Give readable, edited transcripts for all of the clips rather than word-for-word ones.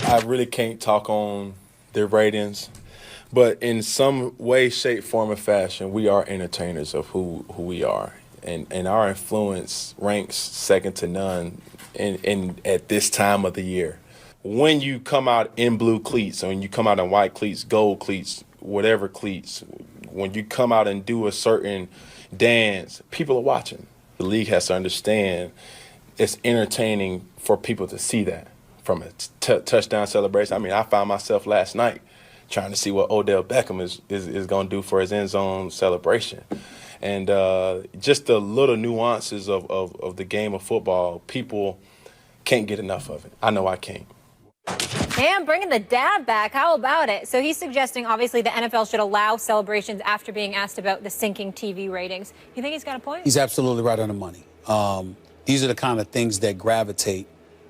I really can't talk on their ratings, but in some way, shape, form, or fashion, we are entertainers of who we are. And our influence ranks second to none in at this time of the year. When you come out in blue cleats, or when you come out in white cleats, gold cleats, whatever cleats, when you come out and do a certain dance, people are watching. The league has to understand it's entertaining for people to see that. From a touchdown celebration, I mean, I found myself last night trying to see what Odell Beckham is going to do for his end zone celebration. And just the little nuances of the game of football, people can't get enough of it. I know I can't. And bringing the dab back, how about it? So he's suggesting, obviously, the NFL should allow celebrations after being asked about the sinking TV ratings. You think he's got a point? He's absolutely right on the money. These are the kind of things that gravitate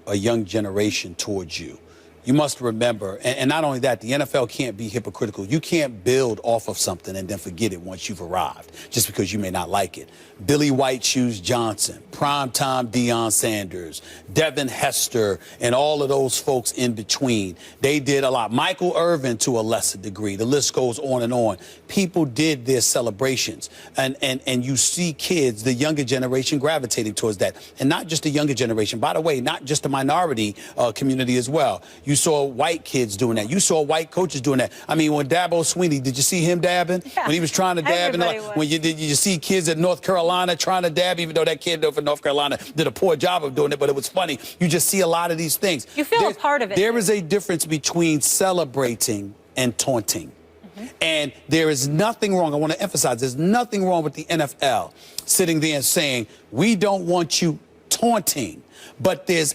a young generation towards you. You must remember, and not only that, the NFL can't be hypocritical. You can't build off of something and then forget it once you've arrived, just because you may not like it. Billy White Shoes Johnson, primetime Deion Sanders, Devin Hester, and all of those folks in between. They did a lot. Michael Irvin to a lesser degree. The list goes on and on. People did their celebrations. And you see kids, the younger generation, gravitating towards that. And not just the younger generation. By the way, not just the minority community as well. You saw white kids doing that. You saw white coaches doing that. I mean, when Dabo Swinney, did you see him dabbing? Yeah, when he was trying to dab? When you see kids at North Carolina trying to dab, even though that kid from North Carolina did a poor job of doing it, but it was funny. You just see a lot of these things. You feel a part of it. There is a difference between celebrating and taunting. And there is nothing wrong, I want to emphasize, there's nothing wrong with the NFL sitting there and saying, we don't want you taunting. But there's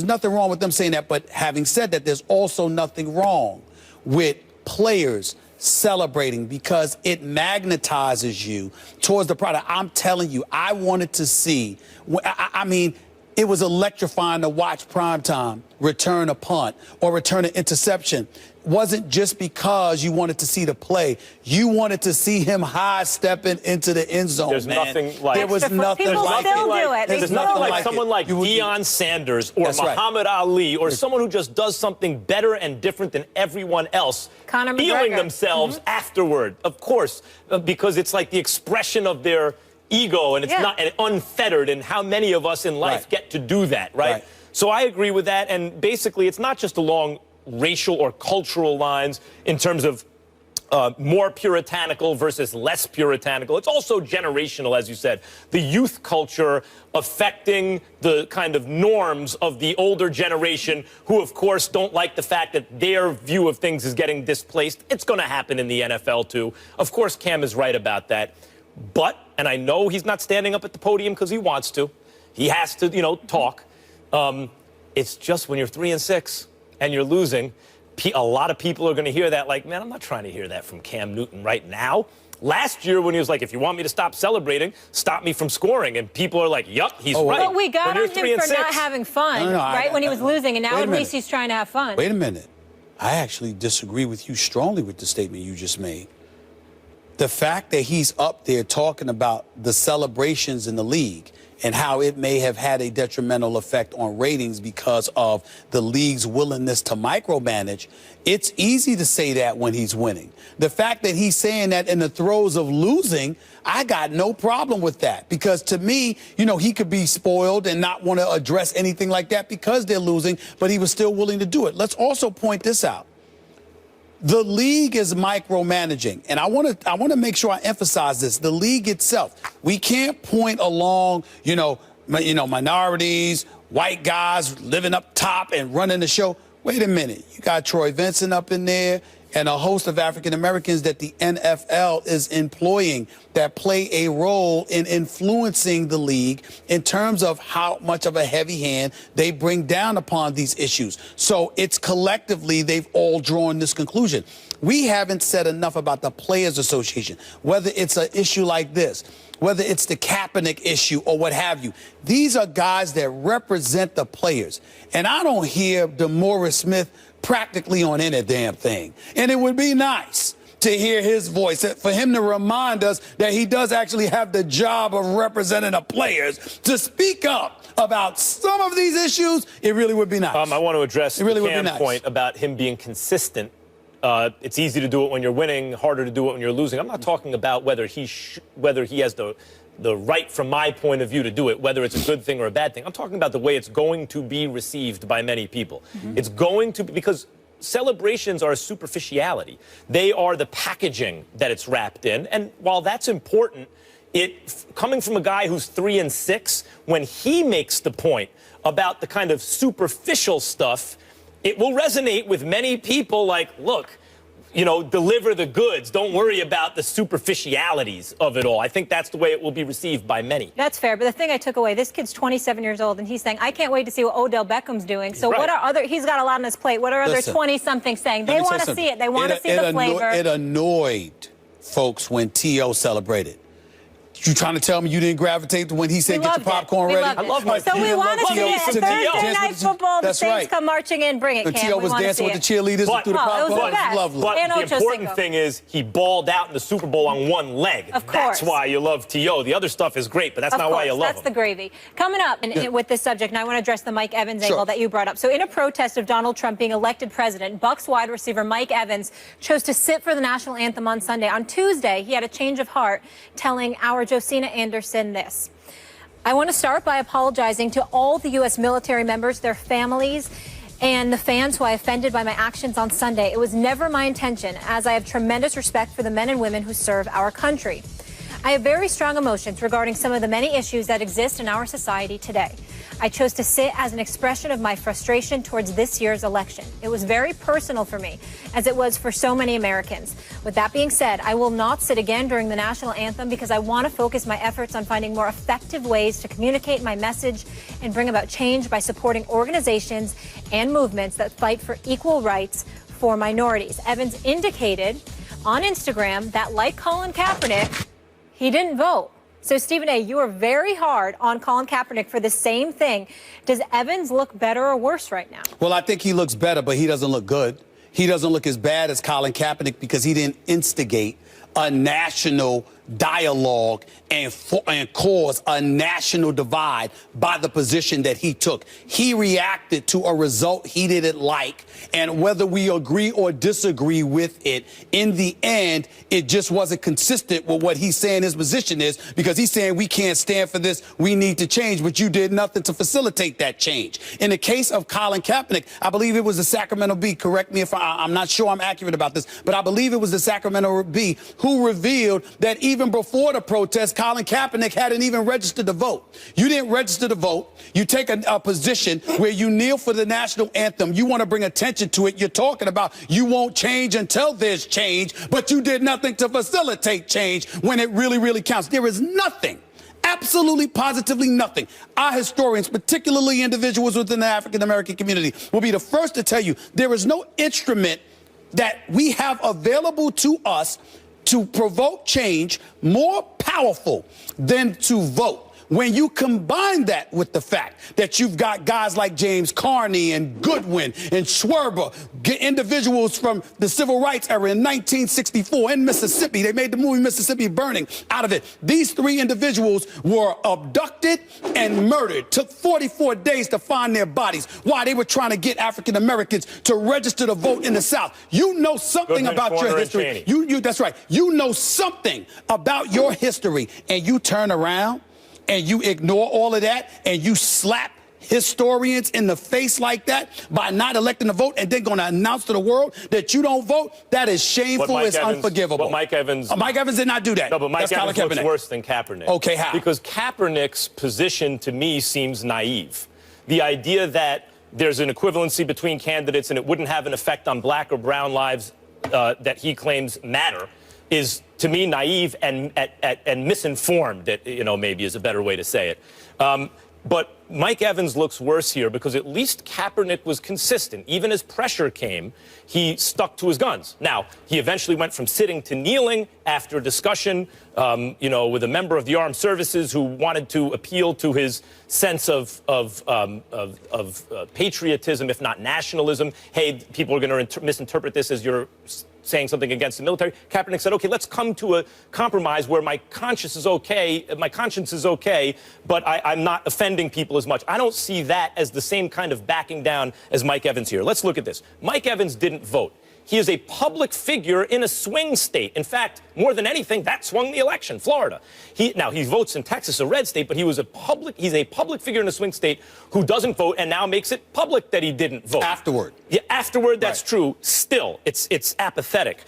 nothing wrong with them saying that. But having said that, there's also nothing wrong with players celebrating, because it magnetizes you towards the product. I'm telling you, I wanted to see, I mean, it was electrifying to watch Primetime return a punt or return an interception. Wasn't just because you wanted to see the play. You wanted to see him high-stepping into the end zone, There's nothing like... There was nothing People like still it. do it. There's nothing like someone like Deion Sanders or Muhammad Ali or someone who just does something better and different than everyone else, Conor feeling McGregor. themselves afterward, of course, because it's like the expression of their ego, and it's not unfettered, and how many of us in life get to do that, right? So I agree with that, and basically it's not just along racial or cultural lines in terms of more puritanical versus less puritanical. It's also generational, as you said. The youth culture affecting the kind of norms of the older generation who, of course, don't like the fact that their view of things is getting displaced. It's going to happen in the NFL, too. Of course, Cam is right about that. But, and I know he's not standing up at the podium because he wants to. He has to, you know, talk. It's just when you're 3-6 and you're losing, a lot of people are going to hear that like, man, I'm not trying to hear that from Cam Newton right now. Last year when he was like, if you want me to stop celebrating, stop me from scoring. And people are like, yup, he's right. But we got on him for not having fun, right, when he was losing. And now at least he's trying to have fun. Wait a minute. I actually disagree with you strongly with the statement you just made. The fact that he's up there talking about the celebrations in the league and how it may have had a detrimental effect on ratings because of the league's willingness to micromanage, it's easy to say that when he's winning. The fact that he's saying that in the throes of losing, I got no problem with that, because to me, you know, he could be spoiled and not want to address anything like that because they're losing, but he was still willing to do it. Let's also point this out. The league is micromanaging, and I want to make sure I emphasize this. The league itself, we can't point along, you know, minorities, white guys living up top and running the show. Wait a minute, you got Troy Vincent up in there and a host of African Americans that the NFL is employing that play a role in influencing the league in terms of how much of a heavy hand they bring down upon these issues. So it's collectively they've all drawn this conclusion. We haven't said enough about the Players Association, whether it's an issue like this, whether it's the Kaepernick issue or what have you. These are guys that represent the players. And I don't hear DeMaurice Smith practically on any damn thing. And it would be nice to hear his voice, for him to remind us that he does actually have the job of representing the players, to speak up about some of these issues. It really would be nice. I want to address really the Cam point about him being consistent. It's easy to do it when you're winning, harder to do it when you're losing. I'm not talking about whether he has the right, from my point of view, to do it, whether it's a good thing or a bad thing. I'm talking about the way it's going to be received by many people. It's going to be, because celebrations are a superficiality. They are the packaging that it's wrapped in. And while that's important, coming from a guy who's 3-6, when he makes the point about the kind of superficial stuff, it will resonate with many people like, look, you know, deliver the goods. Don't worry about the superficialities of it all. I think that's the way it will be received by many. That's fair. But the thing I took away, this kid's 27 years old, and he's saying, I can't wait to see what Odell Beckham's doing. So what are other, he's got a lot on his plate. What are other 20-somethings saying? They want to see it. They want to see the flavor. It annoyed folks when T.O. celebrated. You trying to tell me you didn't gravitate to when he said, get your popcorn ready? I love my So we want to see it. Thursday Night Football, the Saints come marching in. Bring it, Cam. T.O. was dancing with the cheerleaders through the popcorn. It was lovely. But the important thing is he balled out in the Super Bowl on one leg. Of course. That's why you love T.O. The other stuff is great, but that's not why you love him. That's the gravy. Coming up with this subject, and I want to address the Mike Evans angle that you brought up. So in a protest of Donald Trump being elected president, Bucs wide receiver Mike Evans chose to sit for the national anthem on Sunday. On Tuesday, he had a change of heart, telling our Josina Anderson this. I want to start by apologizing to all the U.S. military members, their families, and the fans who I offended by my actions on Sunday. It was never my intention, as I have tremendous respect for the men and women who serve our country. I have very strong emotions regarding some of the many issues that exist in our society today. I chose to sit as an expression of my frustration towards this year's election. It was very personal for me, as it was for so many Americans. With that being said, I will not sit again during the national anthem because I want to focus my efforts on finding more effective ways to communicate my message and bring about change by supporting organizations and movements that fight for equal rights for minorities. Evans indicated on Instagram that, like Colin Kaepernick, he didn't vote. So, Stephen A., you are very hard on Colin Kaepernick for the same thing. Does Evans look better or worse right now? Well, I think he looks better, but he doesn't look good. He doesn't look as bad as Colin Kaepernick because he didn't instigate a national dialogue and cause a national divide by the position that he took. He reacted to a result he didn't like, and whether we agree or disagree with it, in the end, it just wasn't consistent with what he's saying his position is, because he's saying we can't stand for this, we need to change, but you did nothing to facilitate that change. In the case of Colin Kaepernick, I believe it was the Sacramento Bee, correct me if I'm not sure I'm accurate about this, but I believe it was the Sacramento Bee who revealed that even before the protest, Colin Kaepernick hadn't even registered to vote. You didn't register to vote. You take a position where you kneel for the national anthem. You want to bring attention to it. You're talking about you won't change until there's change, but you did nothing to facilitate change when it really, really counts. There is nothing, absolutely, positively nothing. Our historians, particularly individuals within the African-American community, will be the first to tell you there is no instrument that we have available to us to provoke change more powerful than to vote. When you combine that with the fact that you've got guys like James Carney and Goodwin and Schwerber, individuals from the civil rights era in 1964 in Mississippi, they made the movie Mississippi Burning out of it. These three individuals were abducted and murdered. Took 44 days to find their bodies. Why? They were trying to get African Americans to register to vote in the South. You know something Goodman, about Corner, your history. That's right. You know something about your history, and you turn around and you ignore all of that, and you slap historians in the face like that by not electing to vote and then going to announce to the world that you don't vote. That is shameful. It's unforgivable. But Mike Evans did not do that. No, but Mike Evans looks worse than Kaepernick. Okay, how? Because Kaepernick's position to me seems naive. The idea that there's an equivalency between candidates and it wouldn't have an effect on black or brown lives that he claims matter is, to me, naive and misinformed, maybe is a better way to say it. But Mike Evans looks worse here because at least Kaepernick was consistent. Even as pressure came, he stuck to his guns. Now, he eventually went from sitting to kneeling after a discussion, with a member of the armed services who wanted to appeal to his sense of patriotism, if not nationalism. Hey, people are going to misinterpret this as you're saying something against the military. Kaepernick said, okay, let's come to a compromise where my conscience is okay, but I'm not offending people as much. I don't see that as the same kind of backing down as Mike Evans here. Let's look at this. Mike Evans didn't vote. He is a public figure in a swing state. In fact, more than anything, that swung the election, Florida. Now, he votes in Texas, a red state, but he's a public figure in a swing state who doesn't vote and now makes it public that he didn't vote. Afterward. Yeah, afterward, that's true. Still, it's apathetic.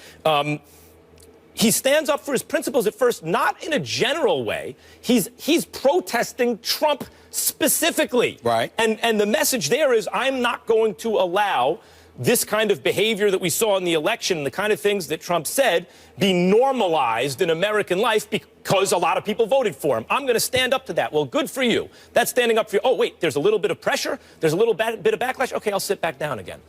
He stands up for his principles at first, not in a general way. He's protesting Trump specifically. Right. And the message there is, I'm not going to allow this kind of behavior that we saw in the election and the kind of things that Trump said be normalized in American life because a lot of people voted for him. I'm going to stand up to that. Well, good for you. That's standing up for you. Oh, wait, there's a little bit of pressure. There's a little bit of backlash. Okay, I'll sit back down again.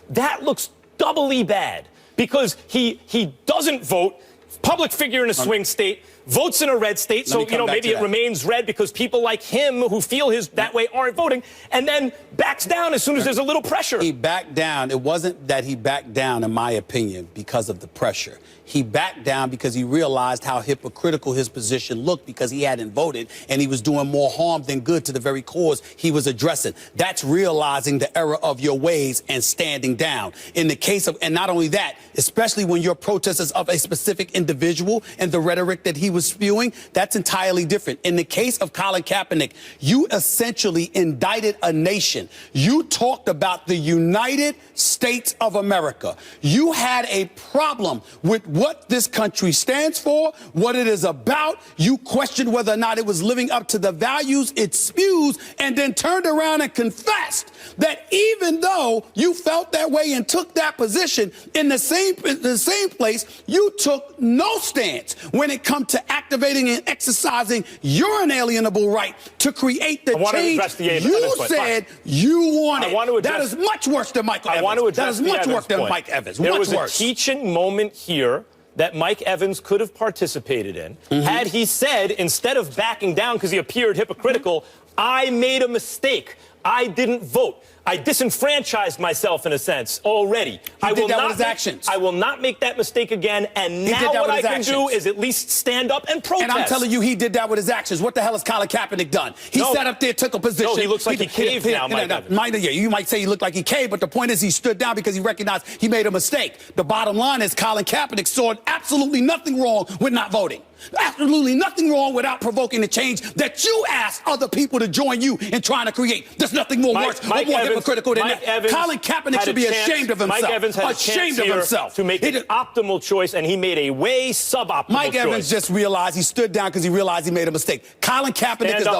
That looks doubly bad because he doesn't vote. Public figure in a swing state, votes in a red state, so, maybe it remains red because people like him who feel that way aren't voting, and then backs down as soon as there's a little pressure. He backed down. It wasn't that he backed down, in my opinion, because of the pressure. He backed down because he realized how hypocritical his position looked because he hadn't voted and he was doing more harm than good to the very cause he was addressing. That's realizing the error of your ways and standing down. In the case of, and not only that, especially when your protest is of a specific individual and the rhetoric that he was spewing, that's entirely different. In the case of Colin Kaepernick, you essentially indicted a nation. You talked about the United States of America. You had a problem with what this country stands for, what it is about. You questioned whether or not it was living up to the values it spews, and then turned around and confessed that even though you felt that way and took that position, in the same place, you took no stance when it comes to activating and exercising your inalienable right to create the change you said you wanted. That is much worse than Michael Evans. That is much worse than Mike Evans. There was a teaching moment here that Mike Evans could have participated in had he said, instead of backing down because he appeared hypocritical, I made a mistake. I didn't vote. I disenfranchised myself in a sense already. He did that with his actions. I will not make that mistake again. And now what I can do is at least stand up and protest. And I'm telling you, he did that with his actions. What the hell has Colin Kaepernick done? He sat up there, took a position. No, he looks like he caved now, Mike Evans. Yeah, you might say he looked like he caved, but the point is he stood down because he recognized he made a mistake. The bottom line is Colin Kaepernick saw absolutely nothing wrong with not voting. Absolutely nothing wrong without provoking the change that you asked other people to join you in trying to create. There's nothing more worse or more hypocritical than that. Colin Kaepernick should be ashamed of himself. Mike Evans had ashamed of himself to make an optimal choice, and he made a way suboptimal choice. Mike Evans just realized he stood down because he realized he made a mistake. Colin Kaepernick is the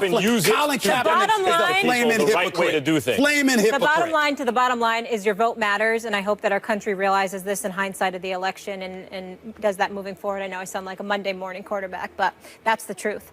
flaming hypocrite. Flaming hypocrite. The bottom line to the bottom line is your vote matters, and I hope that our country realizes this in hindsight of the election and does that moving forward. I know I sound like a Monday morning quarterback, but that's the truth.